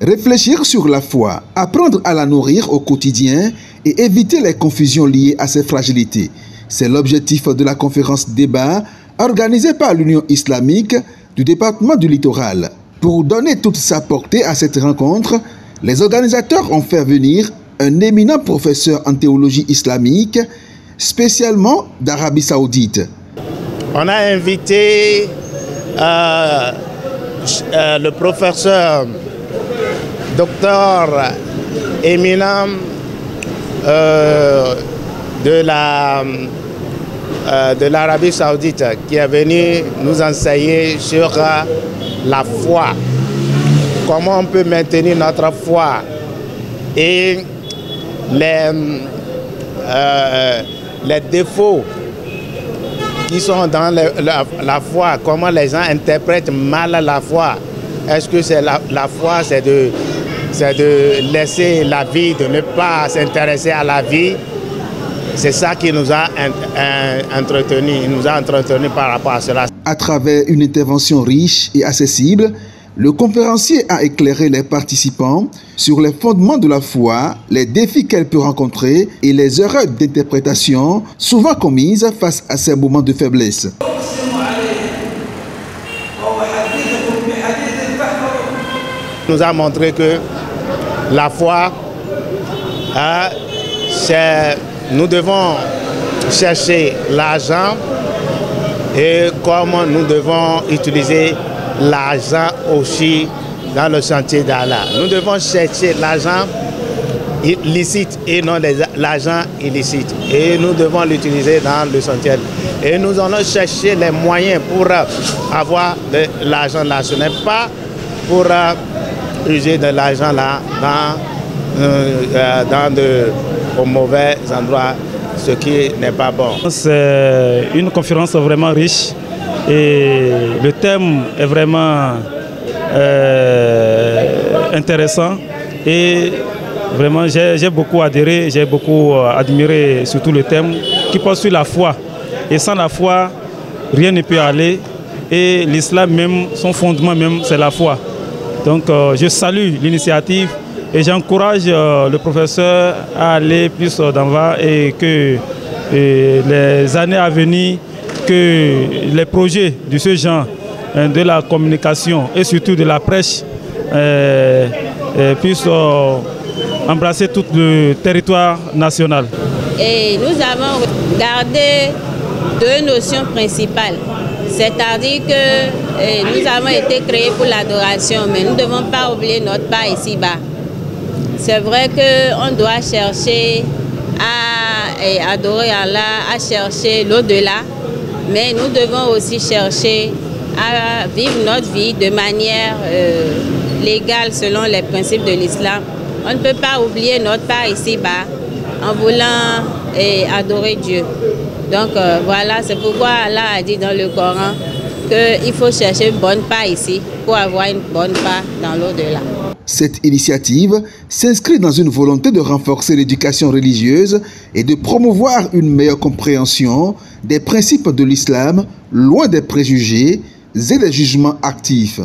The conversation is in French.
Réfléchir sur la foi, apprendre à la nourrir au quotidien et éviter les confusions liées à ses fragilités. C'est l'objectif de la conférence débat organisée par l'Union islamique du département du littoral. Pour donner toute sa portée à cette rencontre, les organisateurs ont fait venir un éminent professeur en théologie islamique, spécialement d'Arabie Saoudite. On a invité le professeur docteur éminent de l'Arabie Saoudite qui est venu nous enseigner sur la foi, comment on peut maintenir notre foi et les défauts qui sont dans la foi, comment les gens interprètent mal la foi. Est-ce que c'est la foi, c'est de laisser la vie, de ne pas s'intéresser à la vie? C'est ça qui nous a entretenus, il nous a entretenus par rapport à cela. À travers une intervention riche et accessible, le conférencier a éclairé les participants sur les fondements de la foi, les défis qu'elle peut rencontrer et les erreurs d'interprétation souvent commises face à ces moments de faiblesse. Il nous a montré que la foi, nous devons chercher l'argent et comment nous devons utiliser l'argent aussi dans le sentier d'Allah. Nous devons chercher l'argent licite et non l'argent illicite. Et nous devons l'utiliser dans le sentier. Et nous allons chercher les moyens pour avoir de l'argent là. Ce n'est pas pour user de l'argent là dans de mauvais endroits, ce qui n'est pas bon. C'est une conférence vraiment riche et le thème est vraiment intéressant et vraiment j'ai beaucoup adhéré, j'ai beaucoup admiré surtout le thème qui porte sur la foi. Et sans la foi, rien ne peut aller et l'islam même, son fondement même, c'est la foi. Donc je salue l'initiative et j'encourage le professeur à aller plus d'avant et que les années à venir, que les projets de ce genre, de la communication et surtout de la prêche puissent embrasser tout le territoire national. Et nous avons gardé deux notions principales. C'est-à-dire que nous avons été créés pour l'adoration, mais nous ne devons pas oublier notre part ici-bas. C'est vrai qu'on doit chercher à adorer Allah, à chercher l'au-delà, mais nous devons aussi chercher à vivre notre vie de manière légale selon les principes de l'islam. On ne peut pas oublier notre part ici-bas en voulant adorer Dieu. Donc voilà, c'est pourquoi Allah a dit dans le Coran qu'il faut chercher une bonne part ici pour avoir une bonne part dans l'au-delà. Cette initiative s'inscrit dans une volonté de renforcer l'éducation religieuse et de promouvoir une meilleure compréhension des principes de l'islam, loin des préjugés et des jugements actifs.